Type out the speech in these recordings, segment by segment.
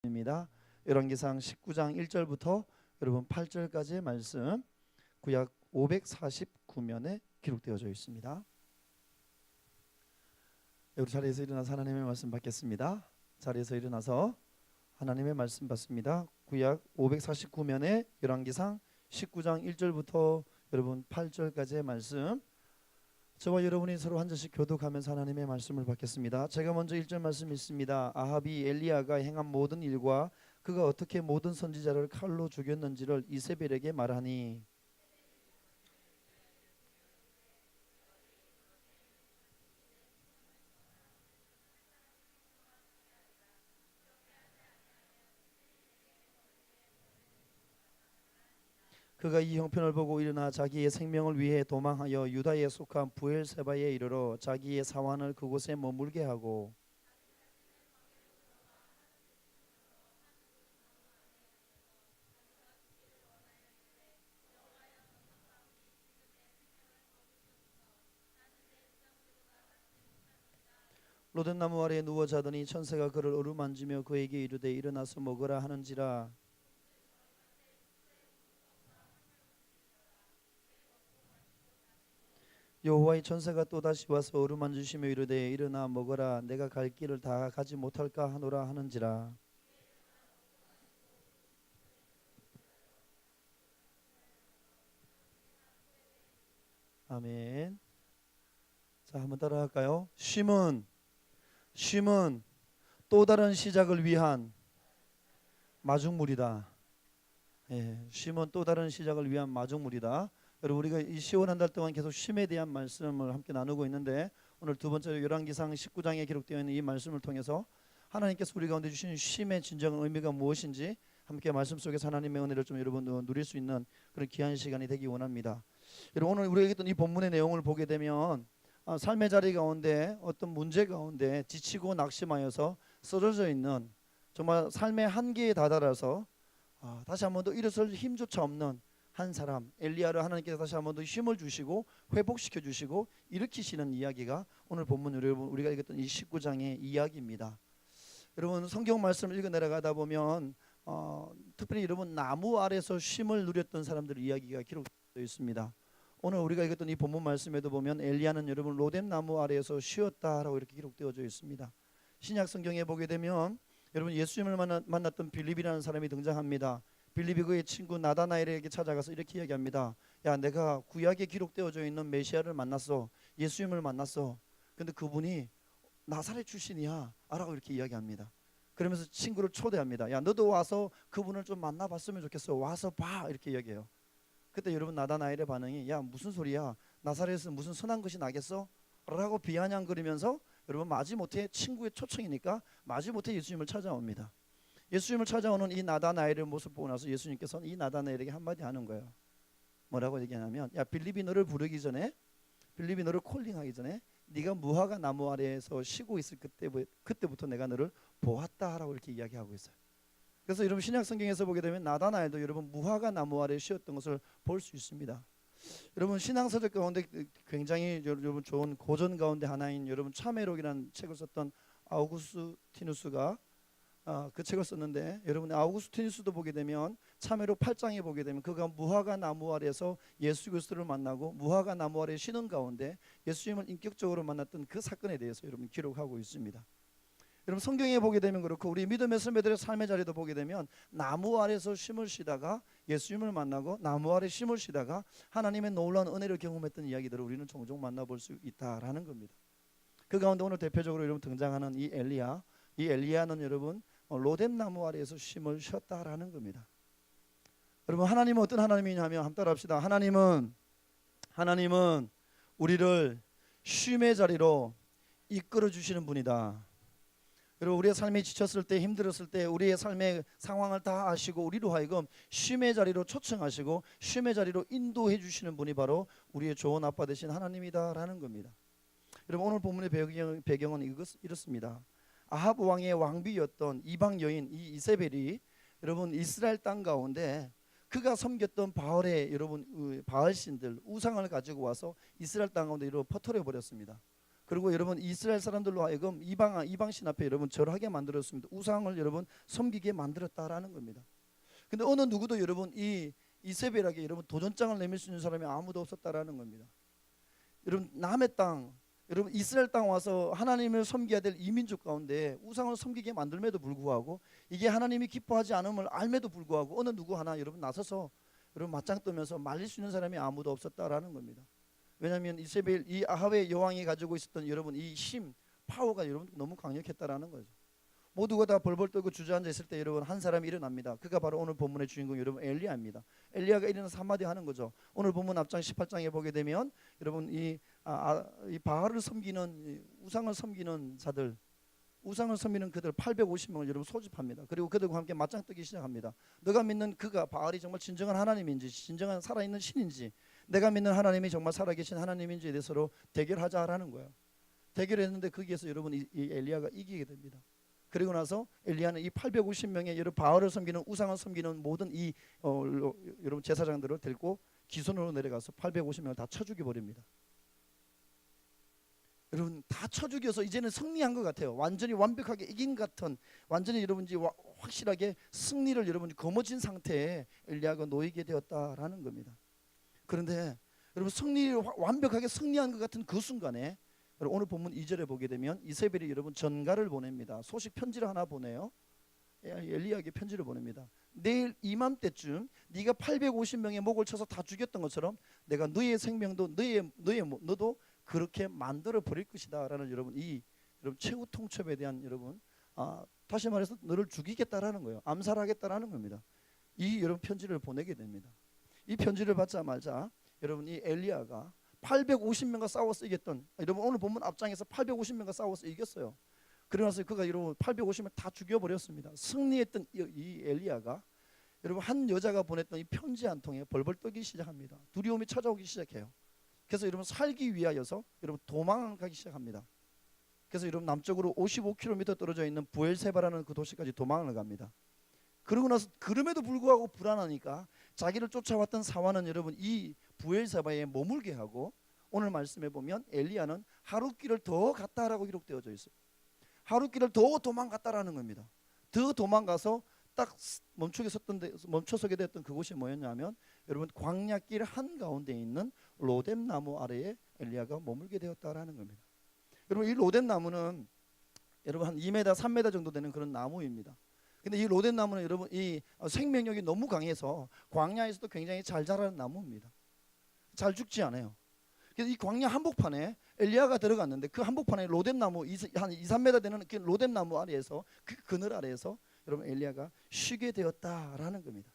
입니다. 열왕기상 19장 1절부터 여러분 8절까지의 말씀 구약 549면에 기록되어져 있습니다. 우리 자리에서 일어나서 하나님의 말씀 받겠습니다. 자리에서 일어나서 하나님의 말씀 받습니다. 구약 549면에 열왕기상 19장 1절부터 여러분 8절까지의 말씀, 저와 여러분이 서로 한 절씩 교독하면서 하나님의 말씀을 받겠습니다. 제가 먼저 1절 말씀 읽습니다. 아합이 엘리야가 행한 모든 일과 그가 어떻게 모든 선지자를 칼로 죽였는지를 이세벨에게 말하니, 그가 이 형편을 보고 일어나 자기의 생명을 위해 도망하여 유다에 속한 부엘세바에 이르러 자기의 사환을 그곳에 머물게 하고, 로덴나무 아래에 누워 자더니 천사가 그를 어루만지며 그에게 이르되 일어나서 먹으라 하는지라. 여호와의 천사가 또다시 와서 어루만지시며 이르되 일어나 먹으라, 내가 갈 길을 다 가지 못할까 하노라 하는지라. 아멘. 자, 한번 따라할까요? 쉼은 또 다른 시작을 위한 마중물이다. 쉼은 또 다른 시작을 위한 마중물이다. 여러분, 우리가 이 시원 한 달 동안 계속 쉼에 대한 말씀을 함께 나누고 있는데, 오늘 두 번째로 열왕기상 19장에 기록되어 있는 이 말씀을 통해서 하나님께서 우리 가운데 주신 쉼의 진정한 의미가 무엇인지 함께 말씀 속에서 하나님의 은혜를 좀 여러분 누릴 수 있는 그런 귀한 시간이 되기 원합니다. 여러분, 오늘 우리가 했던 이 본문의 내용을 보게 되면 삶의 자리 가운데 어떤 문제 가운데 지치고 낙심하여서 쓰러져 있는, 정말 삶의 한계에 다다라서 다시 한 번 더 일어설 힘조차 없는 한 사람 엘리야를 하나님께서 다시 한 번 더 힘을 주시고 회복시켜 주시고 일으키시는 이야기가 오늘 본문 여러분 우리가 읽었던 이 19장의 이야기입니다. 여러분, 성경 말씀을 읽어 내려가다 보면 특별히 여러분 나무 아래서 쉼을 누렸던 사람들의 이야기가 기록되어 있습니다. 오늘 우리가 읽었던 이 본문 말씀에도 보면 엘리야는 여러분 로뎀 나무 아래에서 쉬었다라고 이렇게 기록되어져 있습니다. 신약 성경에 보게 되면 여러분 예수님을 만났던 빌립이라는 사람이 등장합니다. 빌립이 그의 친구 나다나엘에게 찾아가서 이렇게 이야기합니다. 야, 내가 구약에 기록되어져 있는 메시아를 만났어. 예수님을 만났어. 근데 그분이 나사렛 출신이야 라고 이렇게 이야기합니다. 그러면서 친구를 초대합니다. 야, 너도 와서 그분을 좀 만나봤으면 좋겠어. 와서 봐 이렇게 이야기해요. 그때 여러분 나다나엘의 반응이, 야, 무슨 소리야, 나사렛에서 무슨 선한 것이 나겠어? 라고 비아냥거리면서 여러분 마지못해 친구의 초청이니까 마지못해 예수님을 찾아옵니다. 예수님을 찾아오는 이 나다나엘의 모습 보고 나서 예수님께서는 이 나다나엘에게 한마디 하는 거예요. 뭐라고 얘기하냐면, 야, 빌립이 너를 부르기 전에, 빌립이 너를 콜링하기 전에 네가 무화과 나무 아래에서 쉬고 있을 그때부터 내가 너를 보았다라고 이렇게 이야기하고 있어요. 그래서 여러분 신약 성경에서 보게 되면 나다나엘도 여러분 무화과 나무 아래 쉬었던 것을 볼 수 있습니다. 여러분 신앙서적 가운데 굉장히 여러분 좋은 고전 가운데 하나인 여러분 참회록이라는 책을 썼던 아우구스티누스가 그 책을 썼는데, 여러분 아우구스티누스도 보게 되면 참회록 8장에 보게 되면 그가 무화과 나무 아래에서 예수 그리스도를 만나고 무화과 나무 아래 쉬는 가운데 예수님을 인격적으로 만났던 그 사건에 대해서 여러분 기록하고 있습니다. 여러분 성경에 보게 되면 그렇고 우리 믿음의 선배들의 삶의 자리도 보게 되면 나무 아래서 쉼을 쉬다가 예수님을 만나고 나무 아래 쉼을 쉬다가 하나님의 놀라운 은혜를 경험했던 이야기들을 우리는 종종 만나볼 수 있다라는 겁니다. 그 가운데 오늘 대표적으로 여러분 등장하는 이 엘리야는 여러분 로뎀 나무 아래에서 쉼을 쉬었다라는 겁니다. 여러분 하나님은 어떤 하나님이냐면 한번 따라합시다. 하나님은 우리를 쉼의 자리로 이끌어 주시는 분이다. 여러분 우리의 삶이 지쳤을 때, 힘들었을 때 우리의 삶의 상황을 다 아시고 우리로 하여금 쉼의 자리로 초청하시고 쉼의 자리로 인도해 주시는 분이 바로 우리의 좋은 아빠 되신 하나님이다라는 겁니다. 여러분 오늘 본문의 배경은 이렇습니다. 아합 왕의 왕비였던 이방 여인 이 이세벨이 여러분 이스라엘 땅 가운데 그가 섬겼던 바알의 여러분 바알 신들 우상을 가지고 와서 이스라엘 땅 가운데 이렇게 퍼뜨려 버렸습니다. 그리고 여러분 이스라엘 사람들로 하여금 이방신 앞에 여러분 절하게 만들었습니다. 우상을 여러분 섬기게 만들었다라는 겁니다. 근데 어느 누구도 여러분 이 이세벨에게 여러분 도전장을 내밀 수 있는 사람이 아무도 없었다라는 겁니다. 여러분 남의 땅, 여러분 이스라엘 땅 와서 하나님을 섬겨야 될 이민족 가운데 우상을 섬기게 만들m에도 불구하고 이게 하나님이 기뻐하지 않음을 알매도 불구하고 어느 누구 하나 여러분 나서서 여러분 맞짱 뜨면서 말릴 수 있는 사람이 아무도 없었다라는 겁니다. 왜냐하면 이세벨 이 아합의 여왕이 가지고 있었던 여러분 이 힘, 파워가 여러분 너무 강력했다라는 거죠. 모두가 다 벌벌 떨고 주저앉아 있을 때 여러분 한 사람이 일어납니다. 그가 바로 오늘 본문의 주인공 여러분 엘리야입니다. 엘리야가 일어나서 한마디 하는 거죠. 오늘 본문 앞장 18장에 보게 되면 여러분 이 바알을 섬기는 우상을 섬기는 자들, 우상을 섬기는 그들 850명을 여러분 소집합니다. 그리고 그들과 함께 맞짱 뜨기 시작합니다. 너가 믿는 그가 바알이 정말 진정한 하나님인지 진정한 살아있는 신인지 내가 믿는 하나님이 정말 살아계신 하나님인지에 대해서 대결하자라는 거예요. 대결했는데 거기에서 여러분 이 엘리야가 이기게 됩니다. 그리고 나서 엘리야는 이 850명의 여러분 바알을 섬기는 우상을 섬기는 모든 이 여러분 제사장들을 데리고 기손으로 내려가서 850명을 다 쳐 죽여버립니다. 여러분 다 쳐 죽여서 이제는 승리한 것 같아요. 완전히 완벽하게 이긴 것 같은 완전히 여러분이 확실하게 승리를 여러분이 거머쥔 상태에 엘리야가 놓이게 되었다라는 겁니다. 그런데 여러분 완벽하게 승리한 것 같은 그 순간에 오늘 본문 2절에 보게 되면 이세벨이 여러분 전가를 보냅니다. 소식 편지를 하나 보내요. 엘리야에게 편지를 보냅니다. 내일 이맘때쯤 네가 850명의 목을 쳐서 다 죽였던 것처럼 내가 너의 생명도 너도 그렇게 만들어 버릴 것이다라는 여러분 여러분 최후 통첩에 대한 여러분 다시 말해서 너를 죽이겠다라는 거예요. 암살하겠다라는 겁니다. 이 여러분 편지를 보내게 됩니다. 이 편지를 받자마자 여러분 이 엘리야가 850명과 싸워서 이겼던 여러분 오늘 본문 앞장에서 850명과 싸워서 이겼어요. 그러면서 그가 여러분 850명 다 죽여버렸습니다. 승리했던 이 엘리야가 여러분 한 여자가 보냈던 이 편지 한 통에 벌벌 떨기 시작합니다. 두려움이 찾아오기 시작해요. 그래서 여러분 살기 위하여서 여러분 도망가기 시작합니다. 그래서 여러분 남쪽으로 55km 떨어져 있는 부엘세바라는 그 도시까지 도망을 갑니다. 그러고 나서 그럼에도 불구하고 불안하니까 자기를 쫓아왔던 사환은 여러분 이 부엘세바에 머물게 하고 오늘 말씀해 보면 엘리야는 하룻길을 더 갔다라고 기록되어져 있어요. 하룻길을 더 도망갔다라는 겁니다. 더 도망가서 딱 멈춰서게 됐던 그곳이 뭐였냐면 여러분 광야길 한가운데 있는 로뎀 나무 아래에 엘리야가 머물게 되었다라는 겁니다. 여러분 이 로뎀 나무는 여러분 한 2m, 3m 정도 되는 그런 나무입니다. 근데 이 로뎀 나무는 여러분 이 생명력이 너무 강해서 광야에서도 굉장히 잘 자라는 나무입니다. 잘 죽지 않아요. 그래서 이 광야 한복판에 엘리야가 들어갔는데 그 한복판에 로뎀 나무 한 2, 3m 되는 그 로뎀 나무 아래에서 그 그늘 아래에서 여러분 엘리야가 쉬게 되었다라는 겁니다.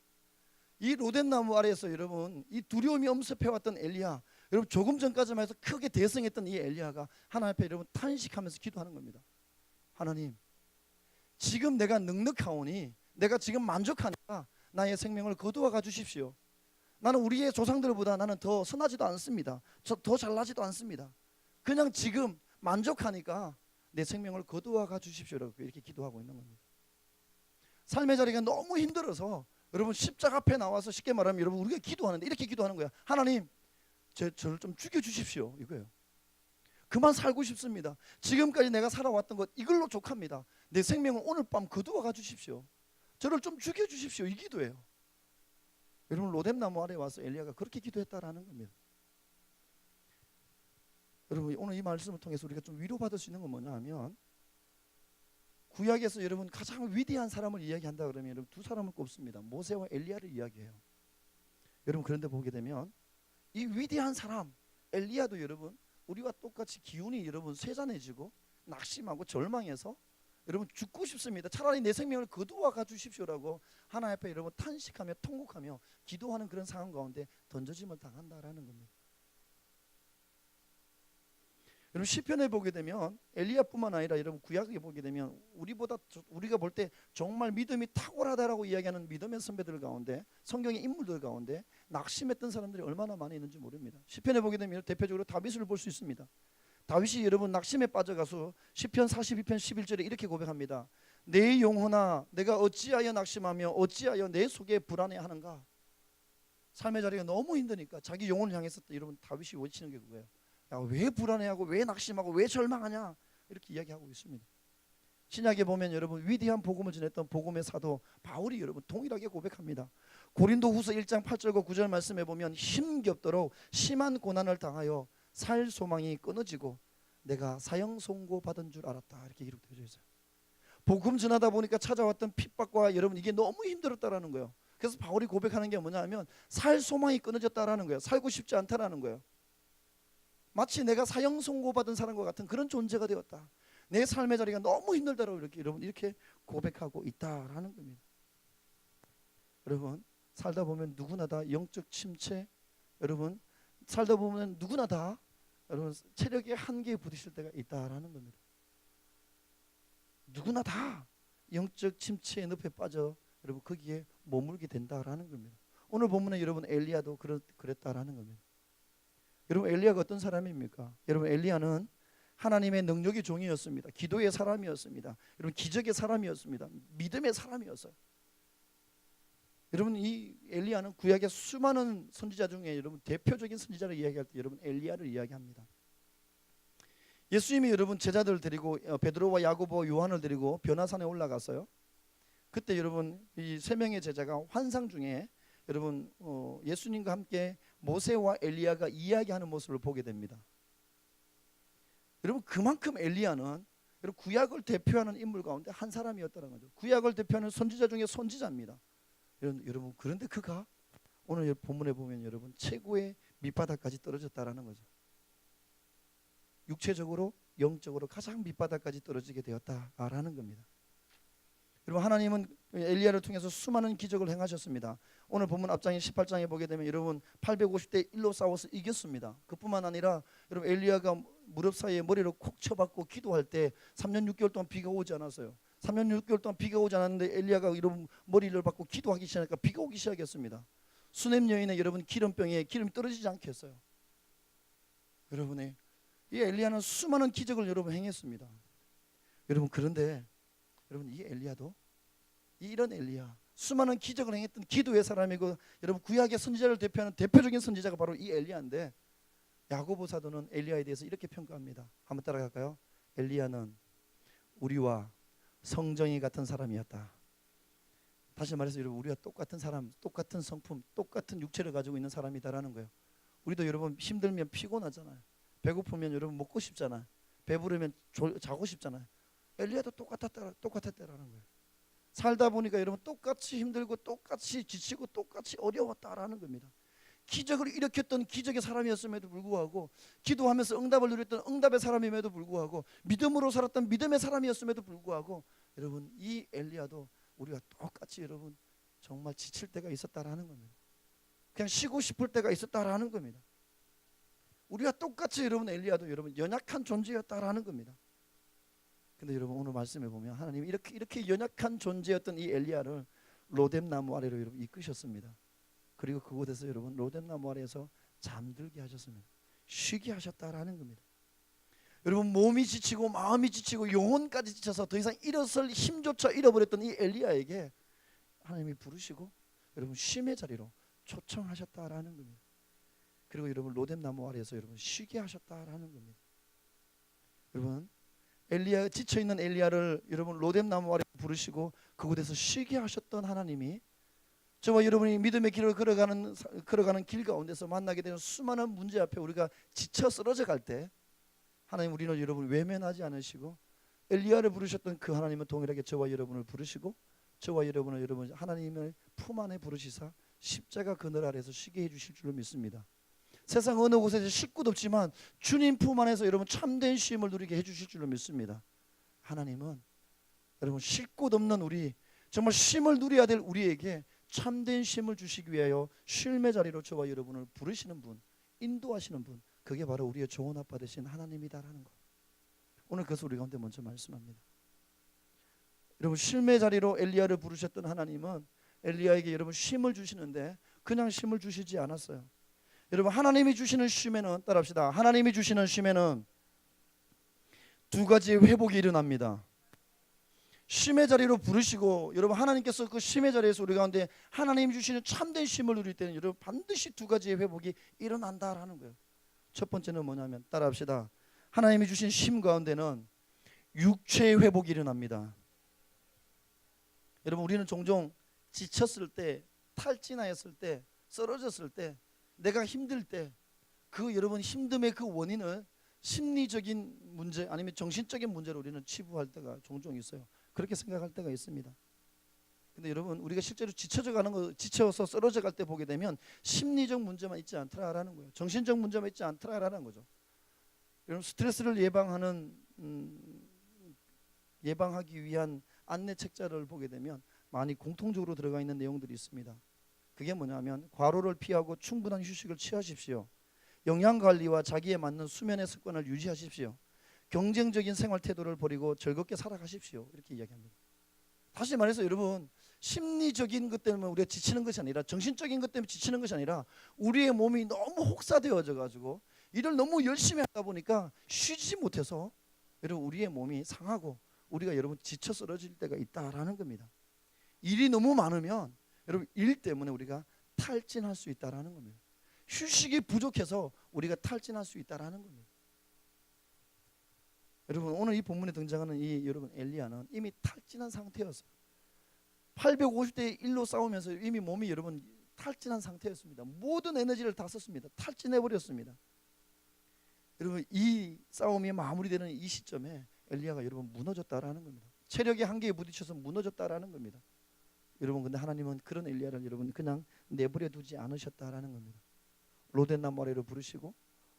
이 로뎀 나무 아래에서 여러분 이 두려움이 엄습해왔던 엘리야, 여러분 조금 전까지만 해서 크게 대성했던 이 엘리야가 하나님 앞에 여러분 탄식하면서 기도하는 겁니다. 하나님, 지금 내가 넉넉하오니 내가 지금 만족하니까 나의 생명을 거두어가 주십시오. 나는 우리의 조상들보다 나는 더 선하지도 않습니다. 더 잘나지도 않습니다. 그냥 지금 만족하니까 내 생명을 거두어가 주십시오라고 이렇게 기도하고 있는 겁니다. 삶의 자리가 너무 힘들어서 여러분 십자가 앞에 나와서 쉽게 말하면 여러분 우리가 기도하는데 이렇게 기도하는 거야. 하나님, 저를 좀 죽여주십시오 이거예요. 그만 살고 싶습니다. 지금까지 내가 살아왔던 것 이걸로 족합니다. 내 생명을 오늘 밤 거두어가 주십시오. 저를 좀 죽여주십시오. 이 기도예요. 여러분 로뎀 나무 아래 와서 엘리야가 그렇게 기도했다라는 겁니다. 여러분 오늘 이 말씀을 통해서 우리가 좀 위로받을 수 있는 건 뭐냐 하면 구약에서 여러분 가장 위대한 사람을 이야기한다 그러면 여러분 두 사람을 꼽습니다. 모세와 엘리야를 이야기해요. 여러분 그런데 보게 되면 이 위대한 사람 엘리야도 여러분 우리와 똑같이 기운이 여러분 쇠잔해지고 낙심하고 절망해서 여러분 죽고 싶습니다. 차라리 내 생명을 거두어가 주십시오라고 하나님 앞에 여러분 탄식하며 통곡하며 기도하는 그런 상황 가운데 던져짐을 당한다라는 겁니다. 여러분 시편에 보게 되면 엘리야뿐만 아니라 여러분 구약에 보게 되면 우리가 볼 때 정말 믿음이 탁월하다라고 이야기하는 믿음의 선배들 가운데 성경의 인물들 가운데 낙심했던 사람들이 얼마나 많이 있는지 모릅니다. 시편에 보게 되면 대표적으로 다윗을 볼 수 있습니다. 다윗이 여러분 낙심에 빠져가서 시편 42편 11절에 이렇게 고백합니다. 내 영혼아 내가 어찌하여 낙심하며 어찌하여 내 속에 불안해하는가. 삶의 자리가 너무 힘드니까 자기 영혼을 향해서 여러분 다윗이 외치는 게 그거예요. 야, 왜 불안해하고 왜 낙심하고 왜 절망하냐 이렇게 이야기하고 있습니다. 신약에 보면 여러분 위대한 복음을 전했던 복음의 사도 바울이 여러분 동일하게 고백합니다. 고린도후서 1장 8절과 9절 말씀에 보면 힘겹도록 심한 고난을 당하여 살 소망이 끊어지고 내가 사형 선고 받은 줄 알았다 이렇게 기록되어 있어요. 복음 전하다 보니까 찾아왔던 핍박과 여러분 이게 너무 힘들었다라는 거예요. 그래서 바울이 고백하는 게 뭐냐면 살 소망이 끊어졌다라는 거예요. 살고 싶지 않다라는 거예요. 마치 내가 사형 선고받은 사람과 같은 그런 존재가 되었다. 내 삶의 자리가 너무 힘들다라고 이렇게 여러분 이렇게 고백하고 있다라는 겁니다. 여러분 살다 보면 누구나 다 영적 침체, 여러분 살다 보면 누구나 다 여러분 체력의 한계에 부딪힐 때가 있다라는 겁니다. 누구나 다 영적 침체의 늪에 빠져 여러분 거기에 머물게 된다라는 겁니다. 오늘 본문에 여러분 엘리야도 그랬다라는 겁니다. 여러분 엘리야가 어떤 사람입니까? 여러분 엘리야는 하나님의 능력의 종이었습니다. 기도의 사람이었습니다. 여러분 기적의 사람이었습니다. 믿음의 사람이었어요. 여러분 이 엘리야는 구약의 수많은 선지자 중에 여러분 대표적인 선지자를 이야기할 때 여러분 엘리야를 이야기합니다. 예수님이 여러분 제자들을 데리고 베드로와 야고보 요한을 데리고 변화산에 올라갔어요. 그때 여러분 이 세 명의 제자가 환상 중에 여러분 예수님과 함께 모세와 엘리야가 이야기하는 모습을 보게 됩니다. 여러분 그만큼 엘리야는 여러분 구약을 대표하는 인물 가운데 한 사람이었다는 거죠. 구약을 대표하는 선지자 중에 선지자입니다. 여러분 그런데 그가 오늘 본문에 보면 여러분 최고의 밑바닥까지 떨어졌다라는 거죠. 육체적으로 영적으로 가장 밑바닥까지 떨어지게 되었다라는 겁니다. 여러분 하나님은 엘리야를 통해서 수많은 기적을 행하셨습니다. 오늘 본문 앞장인 18장에 보게 되면 여러분 850대 1로 싸워서 이겼습니다. 그뿐만 아니라 여러분 엘리야가 무릎 사이에 머리를 콕 쳐박고 기도할 때 3년 6개월 동안 비가 오지 않았어요. 3년 6개월 동안 비가 오지 않았는데 엘리야가 이런 머리를 박고 기도하기 시작하니까 비가 오기 시작했습니다. 수넴 여인의 여러분 기름병에 기름이 떨어지지 않게 했어요. 여러분의 이 엘리야는 수많은 기적을 여러분 행했습니다. 여러분 그런데 여러분 이 엘리야도 이런 엘리야 수많은 기적을 행했던 기도의 사람이고 여러분 구약의 선지자를 대표하는 대표적인 선지자가 바로 이 엘리야인데 야고보 사도는 엘리야에 대해서 이렇게 평가합니다. 한번 따라갈까요? 엘리야는 우리와 성정이 같은 사람이었다. 다시 말해서 여러분 우리와 똑같은 사람, 똑같은 성품, 똑같은 육체를 가지고 있는 사람이다라는 거예요. 우리도 여러분 힘들면 피곤하잖아요. 배고프면 여러분 먹고 싶잖아요. 배부르면 자고 싶잖아요. 엘리야도 똑같았다라는 거예요. 살다 보니까 여러분 똑같이 힘들고 똑같이 지치고 똑같이 어려웠다라는 겁니다. 기적을 일으켰던 기적의 사람이었음에도 불구하고 기도하면서 응답을 누렸던 응답의 사람임에도 불구하고 믿음으로 살았던 믿음의 사람이었음에도 불구하고 여러분 이 엘리야도 우리가 똑같이 여러분 정말 지칠 때가 있었다라는 겁니다. 그냥 쉬고 싶을 때가 있었다라는 겁니다. 우리가 똑같이 여러분 엘리야도 여러분 연약한 존재였다라는 겁니다. 근데 여러분 오늘 말씀해 보면 하나님이 이렇게 연약한 존재였던 이 엘리야를 로뎀 나무 아래로 여러분 이끄셨습니다. 그리고 그곳에서 여러분 로뎀 나무 아래에서 잠들게 하셨습니다. 쉬게 하셨다라는 겁니다. 여러분 몸이 지치고 마음이 지치고 영혼까지 지쳐서 더 이상 일어설 힘조차 잃어버렸던 이 엘리야에게 하나님이 부르시고 여러분 쉼의 자리로 초청하셨다라는 겁니다. 그리고 여러분 로뎀 나무 아래에서 여러분 쉬게 하셨다라는 겁니다. 여러분 엘리야 지쳐있는 엘리야를 여러분 로뎀 나무 아래 부르시고 그곳에서 쉬게 하셨던 하나님이 저와 여러분이 믿음의 길을 걸어가는 길 가운데서 만나게 되는 수많은 문제 앞에 우리가 지쳐 쓰러져 갈 때 하나님 우리는 여러분 외면하지 않으시고 엘리야를 부르셨던 그 하나님은 동일하게 저와 여러분을 부르시고 저와 여러분을 여러분 하나님의 품 안에 부르시사 십자가 그늘 아래에서 쉬게 해주실 줄로 믿습니다. 세상 어느 곳에서 쉴 곳 없지만 주님 품 안에서 여러분 참된 쉼을 누리게 해주실 줄로 믿습니다. 하나님은 여러분 쉴 곳 없는 우리 정말 쉼을 누려야 될 우리에게 참된 쉼을 주시기 위하여 쉼의 자리로 저와 여러분을 부르시는 분, 인도하시는 분, 그게 바로 우리의 좋은 아빠 되신 하나님이다라는 것. 오늘 그것을 우리 가운데 먼저 말씀합니다. 여러분 쉼의 자리로 엘리야를 부르셨던 하나님은 엘리야에게 여러분 쉼을 주시는데 그냥 쉼을 주시지 않았어요. 여러분 하나님이 주시는 쉼에는 따라합시다. 하나님이 주시는 쉼에는 두 가지의 회복이 일어납니다. 쉼의 자리로 부르시고 여러분 하나님께서 그 쉼의 자리에서 우리 가운데 하나님이 주시는 참된 쉼을 누릴 때는 여러분 반드시 두 가지의 회복이 일어난다라는 거예요. 첫 번째는 뭐냐면 따라합시다. 하나님이 주신 쉼 가운데는 육체의 회복이 일어납니다. 여러분 우리는 종종 지쳤을 때, 탈진하였을 때, 쓰러졌을 때, 내가 힘들 때 그 여러분 힘듦의 그 원인을 심리적인 문제 아니면 정신적인 문제로 우리는 치부할 때가 종종 있어요. 그렇게 생각할 때가 있습니다. 근데 여러분 우리가 실제로 지쳐서 쓰러져 갈 때 보게 되면 심리적 문제만 있지 않더라라는 거예요. 정신적 문제만 있지 않더라라는 거죠. 여러분 스트레스를 예방하기 위한 안내 책자를 보게 되면 많이 공통적으로 들어가 있는 내용들이 있습니다. 그게 뭐냐면 과로를 피하고 충분한 휴식을 취하십시오. 영양관리와 자기에 맞는 수면의 습관을 유지하십시오. 경쟁적인 생활 태도를 버리고 즐겁게 살아가십시오. 이렇게 이야기합니다. 다시 말해서 여러분 심리적인 것 때문에 우리가 지치는 것이 아니라 정신적인 것 때문에 지치는 것이 아니라 우리의 몸이 너무 혹사되어져 가지고 일을 너무 열심히 하다 보니까 쉬지 못해서 여러분 우리의 몸이 상하고 우리가 여러분 지쳐 쓰러질 때가 있다라는 겁니다. 일이 너무 많으면 여러분 일 때문에 우리가 탈진할 수 있다라는 겁니다. 휴식이 부족해서 우리가 탈진할 수 있다라는 겁니다. 여러분 오늘 이 본문에 등장하는 이 여러분 엘리야는 이미 탈진한 상태였어요. 850대 1로 싸우면서 이미 몸이 여러분 탈진한 상태였습니다. 모든 에너지를 다 썼습니다. 탈진해 버렸습니다. 여러분 이 싸움이 마무리되는 이 시점에 엘리야가 여러분 무너졌다라는 겁니다. 체력의 한계에 부딪혀서 무너졌다라는 겁니다. 여러분 근데 하나님은 그런 엘리야를 여러분 그냥 내버려 두지 않으셨다라는 겁니다. 로덴나무 아래로 부르시고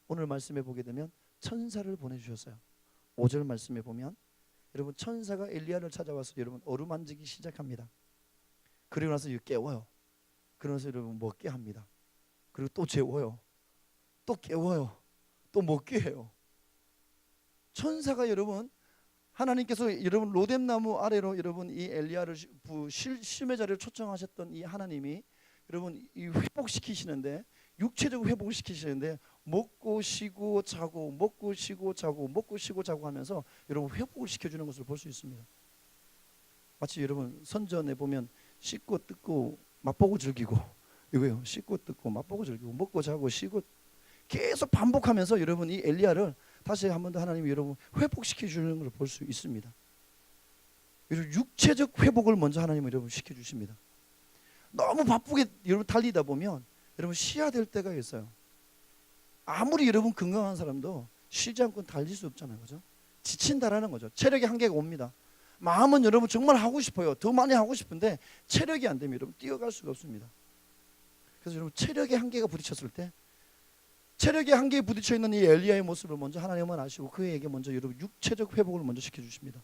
오늘 말씀에 보게 되면 천사를 보내주셨어요. 5절 말씀에 보면 여러분 천사가 엘리야를 찾아와서 여러분 어루만지기 시작합니다. 그리고 나서 깨워요. 그러면서 여러분 먹게 합니다. 그리고 또 재워요. 또 깨워요. 또 먹게 해요. 천사가 여러분 하나님께서 여러분 로뎀나무 아래로 여러분 이 엘리야를 쉼의 자리를 초청하셨던 이 하나님이 여러분 이 회복시키시는데 육체적 회복을 시키시는데 먹고 쉬고 자고 먹고 쉬고 자고 먹고 쉬고 자고 하면서 여러분 회복을 시켜주는 것을 볼 수 있습니다. 마치 여러분 선전에 보면 씻고 뜯고 맛보고 즐기고 이거요. 씻고 뜯고 맛보고 즐기고 먹고 자고 쉬고 계속 반복하면서 여러분 이 엘리야를 다시 한 번 더 하나님이 여러분 회복시켜 주는 걸 볼 수 있습니다. 여러분 육체적 회복을 먼저 하나님이 여러분 시켜 주십니다. 너무 바쁘게 여러분 달리다 보면 여러분 쉬어야 될 때가 있어요. 아무리 여러분 건강한 사람도 쉬지 않고 달릴 수 없잖아요. 그죠? 지친다라는 거죠. 체력의 한계가 옵니다. 마음은 여러분 정말 하고 싶어요. 더 많이 하고 싶은데 체력이 안 되면 여러분 뛰어갈 수가 없습니다. 그래서 여러분 체력의 한계가 부딪혔을 때 체력의 한계에 부딪혀 있는 이 엘리야의 모습을 먼저 하나님은 아시고 그에게 먼저 여러분 육체적 회복을 먼저 시켜주십니다.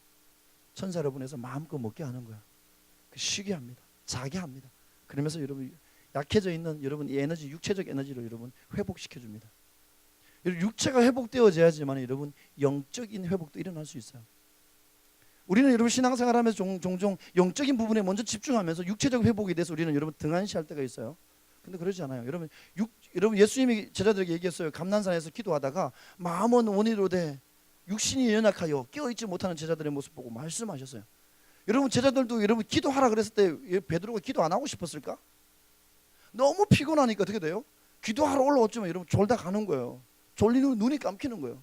천사를 보내서 마음껏 먹게 하는 거야. 쉬게 합니다. 자게 합니다. 그러면서 여러분 약해져 있는 여러분 이 에너지 육체적 에너지를 여러분 회복시켜줍니다. 여러분 육체가 회복되어져야지만 여러분 영적인 회복도 일어날 수 있어요. 우리는 여러분 신앙생활하면서 종종 영적인 부분에 먼저 집중하면서 육체적 회복에 대해서 우리는 여러분 등한시할 때가 있어요. 근데 그러지 않아요. 여러분 예수님이 제자들에게 얘기했어요. 감난산에서 기도하다가 마음은 원이로되 육신이 연약하여 깨어있지 못하는 제자들의 모습 보고 말씀하셨어요. 여러분 제자들도 여러분 기도하라 그랬을 때 베드로가 기도 안 하고 싶었을까? 너무 피곤하니까 어떻게 돼요? 기도하러 올라왔지만 여러분 졸다 가는 거예요. 졸리는 눈이 감기는 거예요.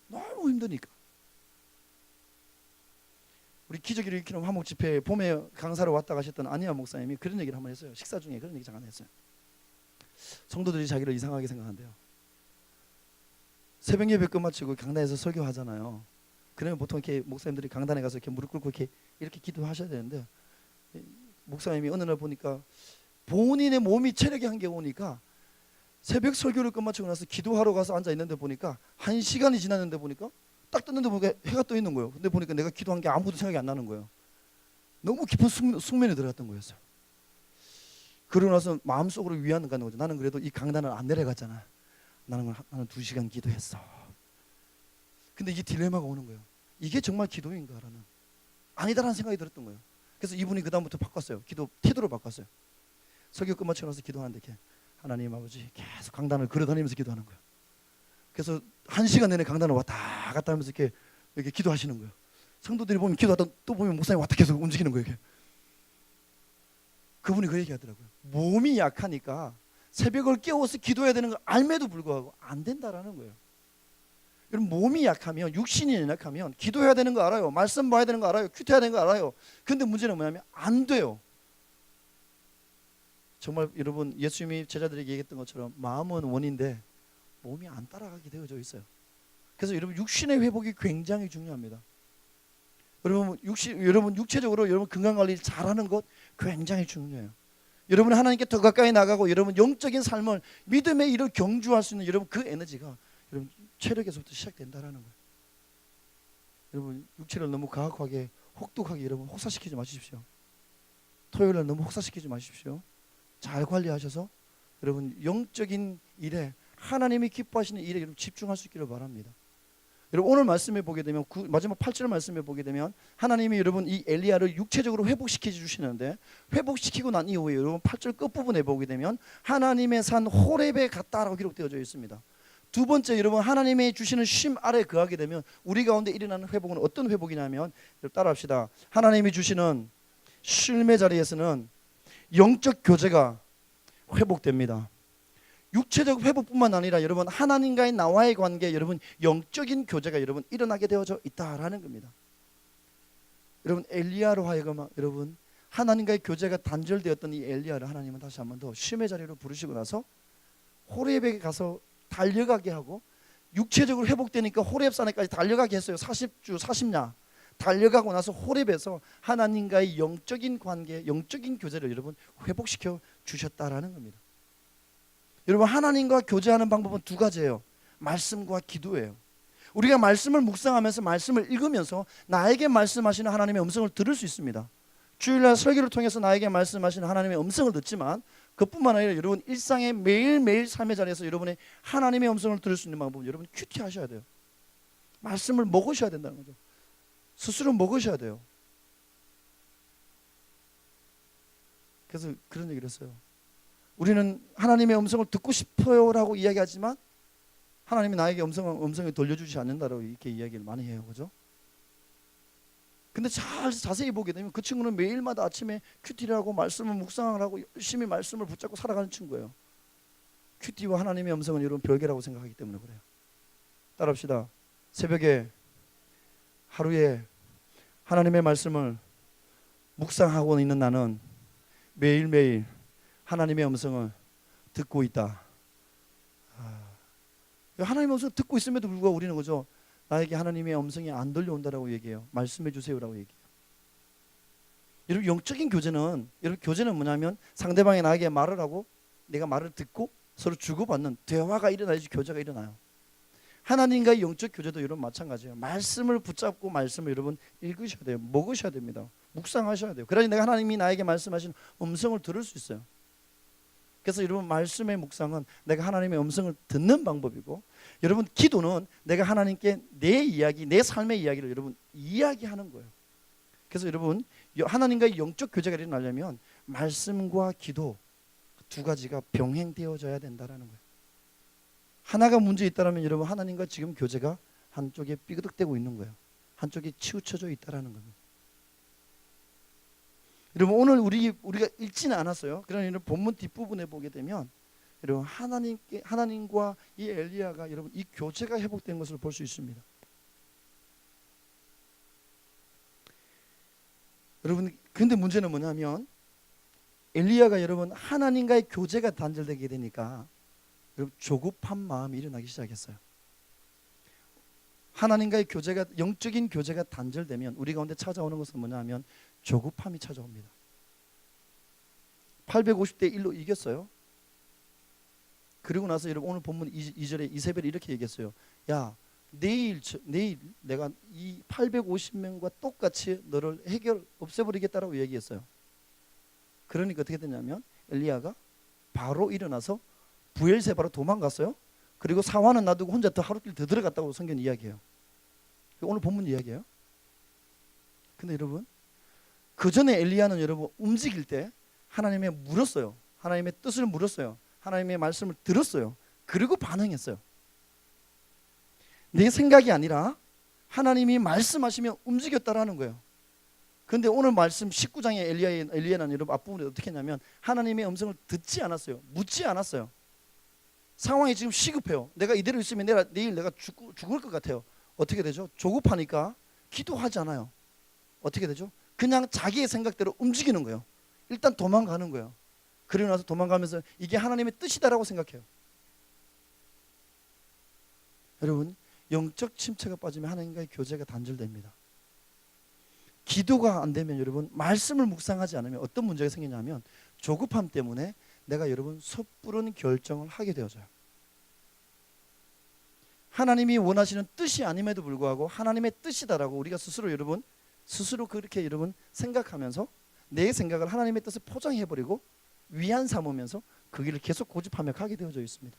너무 힘드니까. 우리 기적을 일으키는 화목 집회에 봄에 강사로 왔다 가셨던 안희아 목사님이 그런 얘기를 한번 했어요. 식사 중에 그런 얘기 잠깐 했어요. 성도들이 자기를 이상하게 생각한대요. 새벽 예배 끝마치고 강단에서 설교하잖아요. 그러면 보통 이렇게 목사님들이 강단에 가서 이렇게 무릎 꿇고 이렇게 기도하셔야 되는데 목사님이 어느 날 보니까 본인의 몸이 체력이 한계가 오니까 새벽 설교를 끝마치고 나서 기도하러 가서 앉아 있는데 보니까 1시간이 지났는데 보니까 딱 떴는데 보니까 해가 떠 있는 거예요. 근데 보니까 내가 기도한 게 아무것도 생각이 안 나는 거예요. 너무 깊은 숙면에 들어갔던 거였어요. 그러고 나서 마음속으로 위안을 갖는 거죠. 나는 그래도 이 강단을 안 내려갔잖아. 나는 2시간 기도했어. 근데 이게 딜레마가 오는 거예요. 이게 정말 기도인가라는 아니다라는 생각이 들었던 거예요. 그래서 이분이 그 다음부터 바꿨어요. 기도 태도를 바꿨어요. 설교 끝마치고 나서 기도하는데 이렇게 하나님 아버지 계속 강단을 걸어다니면서 기도하는 거예요. 그래서 1시간 내내 강단을 왔다 갔다 하면서 이렇게 기도하시는 거예요. 성도들이 보면 기도하다 또 보면 목사님 왔다 계속 움직이는 거예요. 이렇게. 그분이 그 얘기하더라고요. 몸이 약하니까 새벽을 깨워서 기도해야 되는 걸 알매도 불구하고 안 된다라는 거예요. 여러분, 몸이 약하면, 육신이 약하면 기도해야 되는 거 알아요. 말씀 봐야 되는 거 알아요. 큐트해야 되는 거 알아요. 근데 문제는 뭐냐면 안 돼요. 정말 여러분, 예수님이 제자들에게 얘기했던 것처럼 마음은 원인데 몸이 안 따라가게 되어져 있어요. 그래서 여러분, 육신의 회복이 굉장히 중요합니다. 여러분, 육체적으로 여러분 건강관리 잘하는 것 굉장히 중요해요. 여러분, 하나님께 더 가까이 나가고 여러분 영적인 삶을 믿음의 일을 경주할 수 있는 여러분 그 에너지가 여러분 체력에서부터 시작된다라는 거예요. 여러분, 육체를 너무 가혹하게 혹독하게 여러분 혹사시키지 마십시오. 토요일에 너무 혹사시키지 마십시오. 잘 관리하셔서 여러분 영적인 일에, 하나님이 기뻐하시는 일에 여러분 집중할 수 있기를 바랍니다. 여러분, 오늘 말씀에 보게 되면 마지막 8절 말씀에 보게 되면 하나님이 여러분 이 엘리야를 육체적으로 회복시켜 주시는데, 회복시키고 난 이후에 여러분 8절 끝부분에 보게 되면 하나님의 산 호렙에 갔다라고 기록되어져 있습니다. 두 번째, 여러분 하나님의 주시는 쉼 아래 거하게 되면 우리 가운데 일어나는 회복은 어떤 회복이냐면, 여러분 따라합시다. 하나님이 주시는 쉼의 자리에서는 영적 교제가 회복됩니다. 육체적 회복뿐만 아니라 여러분 하나님과의 나와의 관계, 여러분 영적인 교제가 여러분 일어나게 되어져 있다라는 겁니다. 여러분, 엘리야로 하여금 여러분 하나님과의 교제가 단절되었던 이 엘리야를 하나님은 다시 한번 더 쉼의 자리로 부르시고 나서 호렙에 가서 달려가게 하고, 육체적으로 회복되니까 호렙산에까지 달려가게 했어요. 40주 40야 달려가고 나서 호렙에서 하나님과의 영적인 관계, 영적인 교제를 여러분 회복시켜 주셨다라는 겁니다. 여러분, 하나님과 교제하는 방법은 두 가지예요. 말씀과 기도예요. 우리가 말씀을 묵상하면서 말씀을 읽으면서 나에게 말씀하시는 하나님의 음성을 들을 수 있습니다. 주일날 설교를 통해서 나에게 말씀하시는 하나님의 음성을 듣지만, 그뿐만 아니라 여러분 일상의 매일매일 삶의 자리에서 여러분의 하나님의 음성을 들을 수 있는 방법은 여러분 큐티하셔야 돼요. 말씀을 먹으셔야 된다는 거죠. 스스로 먹으셔야 돼요. 그래서 그런 얘기를 했어요. 우리는 하나님의 음성을 듣고 싶어요라고 이야기하지만 하나님이 나에게 음성을 돌려주지 않는다라고 이렇게 이야기를 많이 해요. 그죠? 근데 자세히 보게 되면 그 친구는 매일마다 아침에 큐티를 하고 말씀을 묵상을 하고 열심히 말씀을 붙잡고 살아가는 친구예요. 큐티와 하나님의 음성은 여러분 별개라고 생각하기 때문에 그래요. 따라합시다. 새벽에 하루에 하나님의 말씀을 묵상하고 있는 나는 매일매일 하나님의 음성을 듣고 있다. 하나님의 음성을 듣고 있음에도 불구하고 우리는 그죠? 나에게 하나님의 음성이 안 들려온다라고 얘기해요. 말씀해 주세요라고 얘기해요. 여러분, 영적인 교제는, 여러분 교제는 뭐냐면 상대방이 나에게 말을 하고 내가 말을 듣고 서로 주고받는 대화가 일어나야지 교제가 일어나요. 하나님과의 영적 교제도 여러분 마찬가지예요. 말씀을 붙잡고 말씀을 여러분 읽으셔야 돼요. 먹으셔야 됩니다. 묵상하셔야 돼요. 그래야지 내가 하나님이 나에게 말씀하신 음성을 들을 수 있어요. 그래서 여러분 말씀의 묵상은 내가 하나님의 음성을 듣는 방법이고, 여러분 기도는 내가 하나님께 내 이야기, 내 삶의 이야기를 여러분 이야기하는 거예요. 그래서 여러분 하나님과의 영적 교제가 일어나려면 말씀과 기도 두 가지가 병행되어져야 된다라는 거예요. 하나가 문제 있다라면 여러분 하나님과 지금 교제가 한쪽에 삐그덕대고 있는 거예요. 한쪽에 치우쳐져 있다라는 겁니다. 여러분 오늘 우리가 읽지는 않았어요. 그러나 본문 뒷부분에 보게 되면 여러분 하나님과 이 엘리야가 여러분 이 교제가 회복된 것을 볼 수 있습니다. 여러분 근데 문제는 뭐냐면 엘리야가 여러분 하나님과의 교제가 단절되게 되니까 여러분 조급한 마음이 일어나기 시작했어요. 하나님과의 교제가, 영적인 교제가 단절되면 우리 가운데 찾아오는 것은 뭐냐면 조급함이 찾아옵니다. 850대 1로 이겼어요. 그리고 나서 여러분 오늘 본문 2절에 이세벨이 이렇게 얘기했어요. 야, 내일 내가 이 850명과 똑같이 너를 없애버리겠다라고 얘기했어요. 그러니까 어떻게 됐냐면 엘리야가 바로 일어나서 부엘세바로 도망갔어요. 그리고 사환은 놔두고 혼자 더 하룻길 더 들어갔다고 성경 이야기해요. 오늘 본문 이야기예요. 근데 여러분 그 전에 엘리야는 여러분 움직일 때 하나님의 물었어요. 하나님의 뜻을 물었어요. 하나님의 말씀을 들었어요. 그리고 반응했어요. 내 생각이 아니라 하나님이 말씀하시면 움직였다라는 거예요. 근데 오늘 말씀 19장의 엘리야는 여러분 앞부분에 어떻게 했냐면 하나님의 음성을 듣지 않았어요. 묻지 않았어요. 상황이 지금 시급해요. 내가 이대로 있으면 내일 내가 죽을 것 같아요. 어떻게 되죠? 조급하니까 기도하지 않아요. 어떻게 되죠? 그냥 자기의 생각대로 움직이는 거예요. 일단 도망가는 거예요. 그리고 나서 도망가면서 이게 하나님의 뜻이다라고 생각해요. 여러분, 영적 침체가 빠지면 하나님과의 교제가 단절됩니다. 기도가 안 되면 여러분 말씀을 묵상하지 않으면 어떤 문제가 생기냐면 조급함 때문에 내가 여러분 섣부른 결정을 하게 되어져요. 하나님이 원하시는 뜻이 아님에도 불구하고 하나님의 뜻이다라고 우리가 스스로 그렇게 여러분 생각하면서 내 생각을 하나님의 뜻을 포장해버리고 위안 삼으면서 그 길을 계속 고집하며 가게 되어져 있습니다.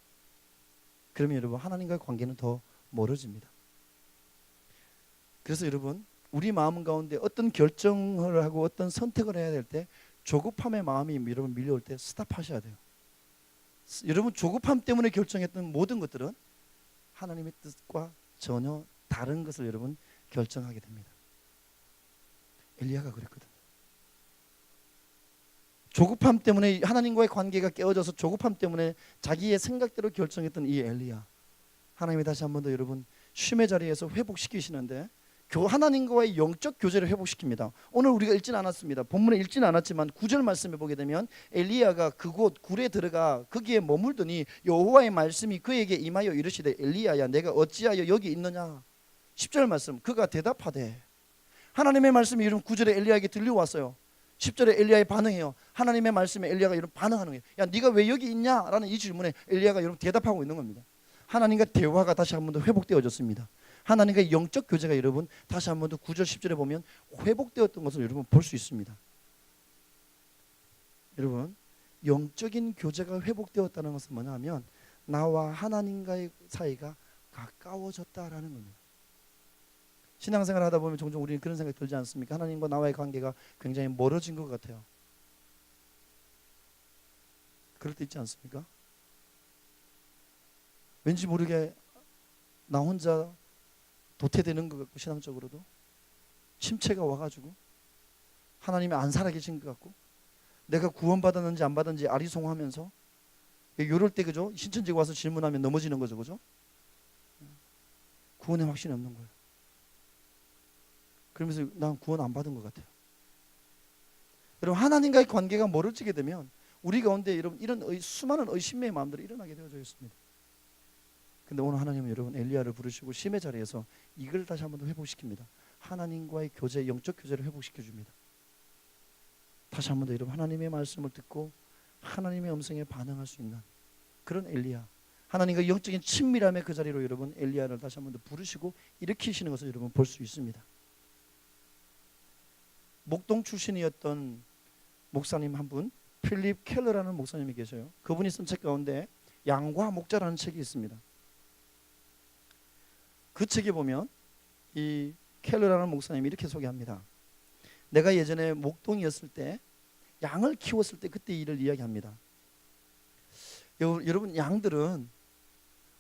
그러면 여러분 하나님과의 관계는 더 멀어집니다. 그래서 여러분 우리 마음 가운데 어떤 결정을 하고 어떤 선택을 해야 될 때 조급함의 마음이 여러분 밀려올 때 스탑하셔야 돼요. 여러분 조급함 때문에 결정했던 모든 것들은 하나님의 뜻과 전혀 다른 것을 여러분 결정하게 됩니다. 엘리야가 그랬거든요. 조급함 때문에 하나님과의 관계가 깨어져서 조급함 때문에 자기의 생각대로 결정했던 이 엘리야, 하나님이 다시 한 번 더 여러분 쉼의 자리에서 회복시키시는데 하나님과의 영적 교제를 회복시킵니다. 오늘 우리가 읽지는 않았습니다. 본문에 읽지는 않았지만 9절 말씀에 보게 되면 엘리야가 그곳 굴에 들어가 거기에 머물더니 여호와의 말씀이 그에게 임하여 이르시되 엘리야야 내가 어찌하여 여기 있느냐. 10절 말씀 그가 대답하되 하나님의 말씀이 이런 9절에 엘리야에게 들려왔어요. 10절에 엘리야의 반응이에요. 하나님의 말씀에 엘리야가 이런 반응하는 거예요. 야 네가 왜 여기 있냐라는 이 질문에 엘리야가 여러분 대답하고 있는 겁니다. 하나님과 대화가 다시 한 번 더 회복되어졌습니다. 하나님과의 영적 교제가 여러분 다시 한 번 더 9절 10절에 보면 회복되었던 것을 여러분 볼 수 있습니다. 여러분 영적인 교제가 회복되었다는 것은 뭐냐 하면 나와 하나님과의 사이가 가까워졌다라는 겁니다. 신앙생활 하다 보면 종종 우리는 그런 생각 들지 않습니까? 하나님과 나와의 관계가 굉장히 멀어진 것 같아요. 그럴 때 있지 않습니까? 왠지 모르게 나 혼자 도태되는 것 같고 신앙적으로도 침체가 와가지고 하나님이 안 살아계신 것 같고 내가 구원받았는지 안 받았는지 아리송하면서 이럴 때 그죠? 신천지가 와서 질문하면 넘어지는 거죠, 그죠? 구원의 확신이 없는 거예요. 그러면서 난 구원 안 받은 것 같아요. 여러분 하나님과의 관계가 멀어지게 되면 우리 가운데 여러분 이런 수많은 의심의 마음들이 일어나게 되어져 있습니다. 근데 오늘 하나님은 여러분 엘리야를 부르시고 심의 자리에서 이걸 다시 한 번 더 회복시킵니다. 하나님과의 교제, 영적 교제를 회복시켜 줍니다. 다시 한 번 더 여러분 하나님의 말씀을 듣고 하나님의 음성에 반응할 수 있는 그런 엘리야, 하나님과 영적인 친밀함의 그 자리로 여러분 엘리야를 다시 한 번 더 부르시고 일으키시는 것을 여러분 볼 수 있습니다. 목동 출신이었던 목사님 한 분, 필립 켈러라는 목사님이 계셔요. 그분이 쓴 책 가운데 양과 목자라는 책이 있습니다. 그 책에 보면 이 켈러라는 목사님이 이렇게 소개합니다. 내가 예전에 목동이었을 때 양을 키웠을 때 그때 일을 이야기합니다. 여러분 양들은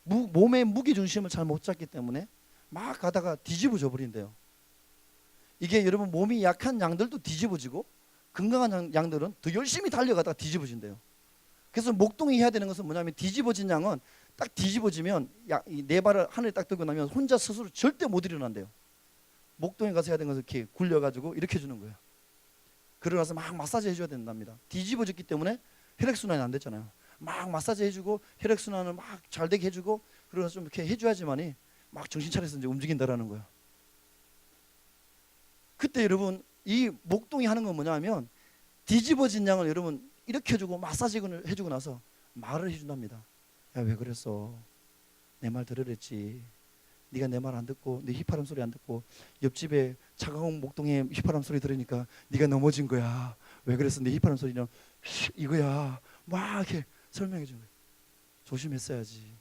몸의 무게중심을 잘 못 잡기 때문에 막 가다가 뒤집어져 버린대요. 이게 여러분 몸이 약한 양들도 뒤집어지고 건강한 양들은 더 열심히 달려가다가 뒤집어진대요. 그래서 목동이 해야 되는 것은 뭐냐면 뒤집어진 양은 딱 뒤집어지면 네 발을 하늘에 딱 들고 나면 혼자 스스로 절대 못 일어난대요. 목동에 가서 해야 되는 것은 이렇게 굴려가지고 이렇게 해주는 거예요. 그러고 나서 막 마사지 해줘야 된답니다. 뒤집어졌기 때문에 혈액순환이 안 됐잖아요. 막 마사지 해주고 혈액순환을 막 잘 되게 해주고 그러고 좀 이렇게 해줘야지만이 막 정신 차려서 이제 움직인다라는 거예요. 그때 여러분 이 목동이 하는 건 뭐냐면 뒤집어진 양을 여러분 이렇게 해주고 마사지를 해주고 나서 말을 해준답니다. 야 왜 그랬어? 내 말 들으랬지. 네가 내 말 안 듣고 네 휘파람 소리 안 듣고 옆집에 차가운 목동에 휘파람 소리 들으니까 네가 넘어진 거야. 왜 그랬어? 네 휘파람 소리는 이거야. 막 이렇게 설명해 준 거야. 조심했어야지.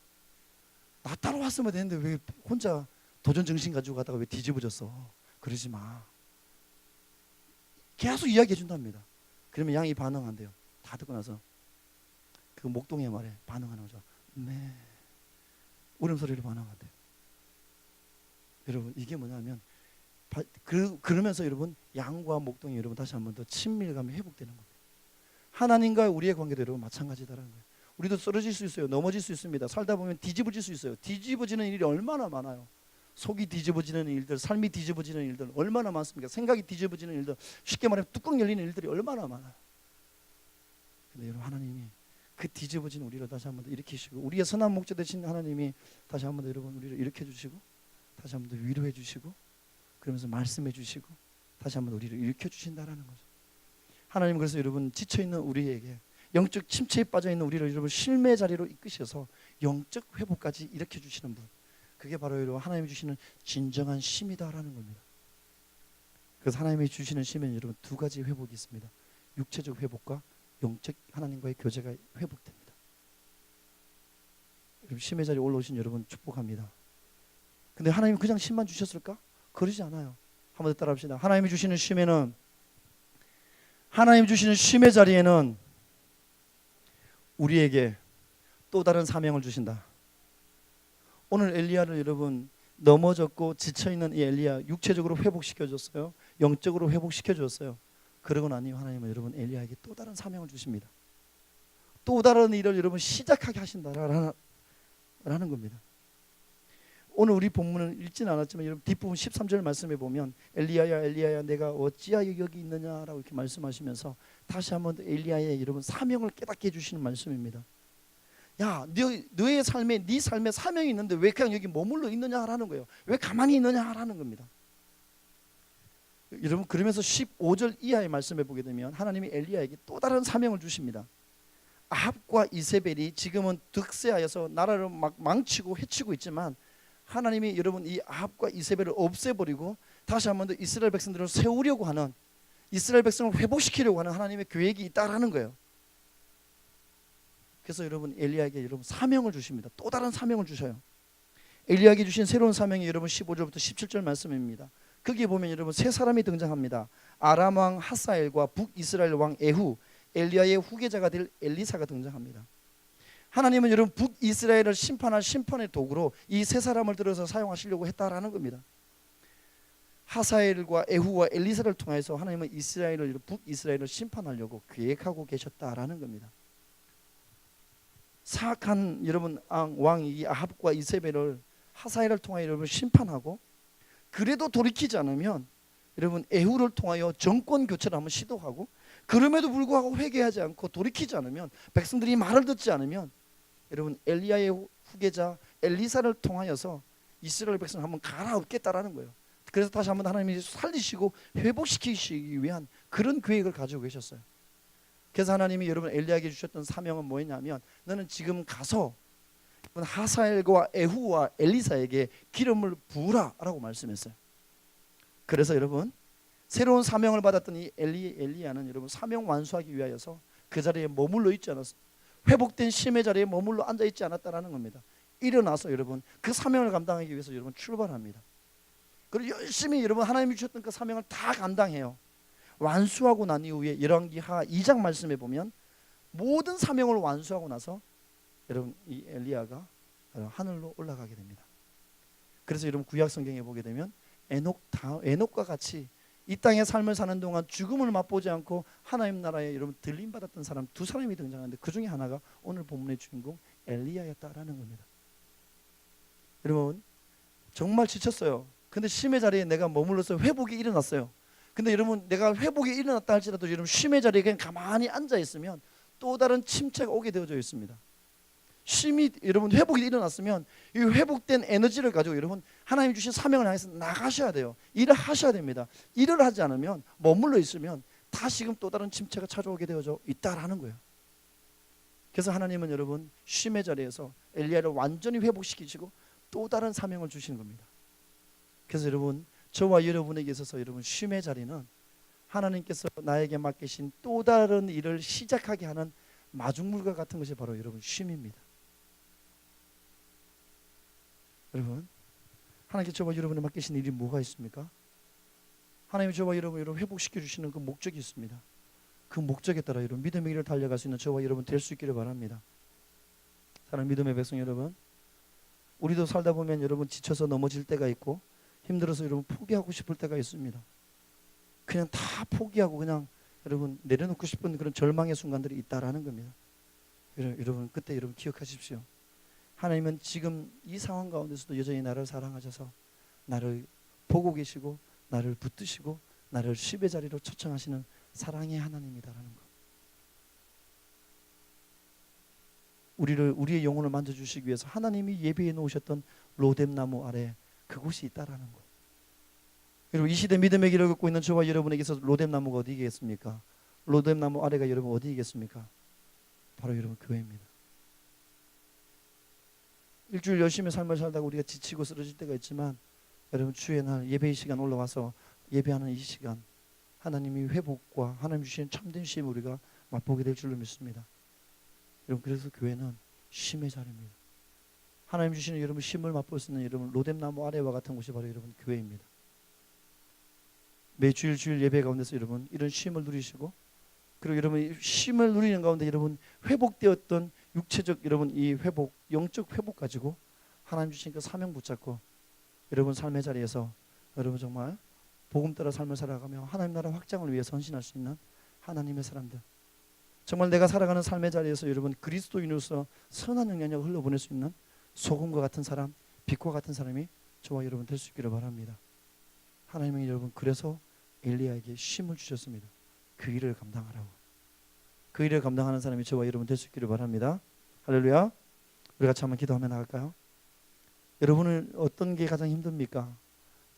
나 따라왔으면 되는데 왜 혼자 도전 정신 가지고 가다가 왜 뒤집어졌어? 그러지 마. 계속 이야기해 준답니다. 그러면 양이 반응한대요. 다 듣고 나서 그 목동의 말에 반응하는 거죠. 네. 울음소리로 반응한대요. 여러분 이게 뭐냐면 그러면서 여러분 양과 목동이 여러분 다시 한번 더 친밀감이 회복되는 겁니다. 하나님과 우리의 관계도 여러분 마찬가지다라는 거예요. 우리도 쓰러질 수 있어요. 넘어질 수 있습니다. 살다 보면 뒤집어질 수 있어요. 뒤집어지는 일이 얼마나 많아요. 속이 뒤집어지는 일들, 삶이 뒤집어지는 일들 얼마나 많습니까? 생각이 뒤집어지는 일들, 쉽게 말하면 뚜껑 열리는 일들이 얼마나 많아요. 근데 여러분 하나님이 그 뒤집어진 우리를 다시 한번 더 일으키시고, 우리의 선한 목자 되신 하나님이 다시 한번 더 여러분 우리를 일으켜 주시고, 다시 한번 더 위로해 주시고, 그러면서 말씀해 주시고, 다시 한번 우리를 일으켜 주신다라는 거죠. 하나님 그래서 여러분 지쳐있는 우리에게, 영적 침체에 빠져있는 우리를 여러분 쉴매 자리로 이끄셔서 영적 회복까지 일으켜 주시는 분, 그게 바로 여러분 하나님이 주시는 진정한 쉼이다라는 겁니다. 그래서 하나님이 주시는 쉼에는 여러분 두 가지 회복이 있습니다. 육체적 회복과 영적 하나님과의 교제가 회복됩니다. 여러분 쉼의 자리에 올라오신 여러분 축복합니다. 근데 하나님이 그냥 쉼만 주셨을까? 그러지 않아요. 한번 더 따라합시다. 하나님이 주시는 쉼에는, 하나님 주시는 쉼의 자리에는 우리에게 또 다른 사명을 주신다. 오늘 엘리야를 여러분 넘어졌고 지쳐있는 이 엘리야 육체적으로 회복시켜줬어요. 영적으로 회복시켜줬어요. 그러고 나니 하나님은 여러분 엘리야에게 또 다른 사명을 주십니다. 또 다른 일을 여러분 시작하게 하신다라는 겁니다. 오늘 우리 본문은 읽지는 않았지만 여러분 뒷부분 13절 말씀에 보면 엘리야야 엘리야야 내가 어찌하여 여기 있느냐라고 이렇게 말씀하시면서 다시 한번 엘리야의 여러분 사명을 깨닫게 해주시는 말씀입니다. 야, 너의 삶에 네 삶에 사명이 있는데 왜 그냥 여기 머물러 있느냐라는 거예요. 왜 가만히 있느냐라는 겁니다. 여러분 그러면서 15절 이하의 말씀에 보게 되면 하나님이 엘리야에게 또 다른 사명을 주십니다. 아합과 이세벨이 지금은 득세하여서 나라를 막 망치고 해치고 있지만 하나님이 여러분 이 아합과 이세벨을 없애버리고 다시 한번 더 이스라엘 백성들을 세우려고 하는, 이스라엘 백성을 회복시키려고 하는 하나님의 계획이 있다라는 거예요. 그래서 여러분 엘리야에게 여러분 사명을 주십니다. 또 다른 사명을 주셔요. 엘리야에게 주신 새로운 사명이 여러분 15절부터 17절 말씀입니다. 거기에 보면 여러분 세 사람이 등장합니다. 아람 왕 하사엘과 북이스라엘 왕 에후, 엘리야의 후계자가 될 엘리사가 등장합니다. 하나님은 여러분 북이스라엘을 심판할 심판의 도구로 이 세 사람을 들어서 사용하시려고 했다라는 겁니다. 하사엘과 에후와 엘리사를 통해서 하나님은 북이스라엘을 심판하려고 계획하고 계셨다라는 겁니다. 사악한 여러분 왕이 아합과 이세벨을 하사엘을 통하여 여러분 심판하고, 그래도 돌이키지 않으면 여러분 에후를 통하여 정권 교체를 한번 시도하고, 그럼에도 불구하고 회개하지 않고 돌이키지 않으면, 백성들이 말을 듣지 않으면 여러분 엘리야의 후계자 엘리사를 통하여서 이스라엘 백성을 한번 갈아엎겠다라는 거예요. 그래서 다시 한번 하나님이 살리시고 회복시키시기 위한 그런 계획을 가지고 계셨어요. 그래서 하나님이 여러분 엘리야에게 주셨던 사명은 뭐였냐면, 너는 지금 가서 하사엘과 에후와 엘리사에게 기름을 부으라라고 말씀했어요. 그래서 여러분 새로운 사명을 받았던 이 엘리야는 여러분 사명 완수하기 위하여서 그 자리에 머물러 있지 않았어요. 회복된 쉼의 자리에 머물러 앉아 있지 않았다라는 겁니다. 일어나서 여러분 그 사명을 감당하기 위해서 여러분 출발합니다. 그리고 열심히 여러분 하나님이 주셨던 그 사명을 다 감당해요. 완수하고 난 이후에 열왕기하 2장 말씀에 보면 모든 사명을 완수하고 나서 여러분 이 엘리야가 하늘로 올라가게 됩니다. 그래서 여러분 구약 성경에 보게 되면 에녹과 같이 이 땅의 삶을 사는 동안 죽음을 맛보지 않고 하나님 나라에 여러분 들림 받았던 사람 두 사람이 등장하는데, 그 중에 하나가 오늘 본문의 주인공 엘리야였다라는 겁니다. 여러분 정말 지쳤어요. 근데 쉼의 자리에 내가 머물러서 회복이 일어났어요. 근데 여러분 내가 회복이 일어났다 할지라도 여러분 쉼의 자리에 그냥 가만히 앉아 있으면 또 다른 침체가 오게 되어져 있습니다. 쉼이 여러분 회복이 일어났으면 이 회복된 에너지를 가지고 여러분 하나님 주신 사명을 향해서 나가셔야 돼요. 일을 하셔야 됩니다. 일을 하지 않으면 머물러 있으면 다시금 또 다른 침체가 찾아오게 되어져 있다라는 거예요. 그래서 하나님은 여러분 쉼의 자리에서 엘리야를 완전히 회복시키시고 또 다른 사명을 주시는 겁니다. 그래서 여러분 저와 여러분에게 있어서 여러분 쉼의 자리는 하나님께서 나에게 맡기신 또 다른 일을 시작하게 하는 마중물과 같은 것이 바로 여러분 쉼입니다. 여러분 하나님께 저와 여러분에 맡기신 일이 뭐가 있습니까? 하나님이 저와 여러분을 회복시켜 주시는 그 목적이 있습니다. 그 목적에 따라 여러분 믿음의 길을 달려갈 수 있는 저와 여러분 될 수 있기를 바랍니다. 사랑하는 믿음의 백성 여러분, 우리도 살다 보면 여러분 지쳐서 넘어질 때가 있고 힘들어서 여러분 포기하고 싶을 때가 있습니다. 그냥 다 포기하고 그냥 여러분 내려놓고 싶은 그런 절망의 순간들이 있다라는 겁니다. 여러분 그때 여러분 기억하십시오. 하나님은 지금 이 상황 가운데서도 여전히 나를 사랑하셔서 나를 보고 계시고 나를 붙드시고 나를 10의 자리로 초청하시는 사랑의 하나님이다라는 것. 우리의 영혼을 만져주시기 위해서 하나님이 예비해 놓으셨던 로뎀나무 아래 그곳이 있다라는 것. 여러분 이 시대 믿음의 길을 걷고 있는 저와 여러분에게서 로뎀나무가 어디겠습니까? 로뎀나무 아래가 여러분 어디겠습니까? 바로 여러분 교회입니다. 일주일 열심히 삶을 살다가 우리가 지치고 쓰러질 때가 있지만 여러분 주의 날 예배의 시간 올라와서 예배하는 이 시간 하나님이 회복과 하나님 주시는 참된 쉼 우리가 맛보게 될 줄로 믿습니다. 여러분 그래서 교회는 쉼의 자리입니다. 하나님 주시는 여러분 쉼을 맛볼 수 있는 여러분 로뎀나무 아래와 같은 곳이 바로 여러분 교회입니다. 매 주일 예배 가운데서 여러분 이런 쉼을 누리시고 그리고 여러분 쉼을 누리는 가운데 여러분 회복되었던 육체적 여러분 이 회복 영적 회복 가지고 하나님 주신 그 사명 붙잡고 여러분 삶의 자리에서 여러분 정말 복음 따라 삶을 살아가며 하나님 나라 확장을 위해 헌신할 수 있는 하나님의 사람들 정말 내가 살아가는 삶의 자리에서 여러분 그리스도인으로서 선한 영향력을 흘러보낼 수 있는 소금과 같은 사람 빛과 같은 사람이 저와 여러분 될 수 있기를 바랍니다. 하나님이 여러분 그래서 엘리야에게 쉼을 주셨습니다. 그 일을 감당하라고. 그 일을 감당하는 사람이 저와 여러분 될 수 있기를 바랍니다. 할렐루야. 우리 같이 한번 기도하며 나갈까요? 여러분은 어떤 게 가장 힘듭니까?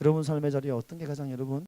여러분 삶의 자리에 어떤 게 가장 여러분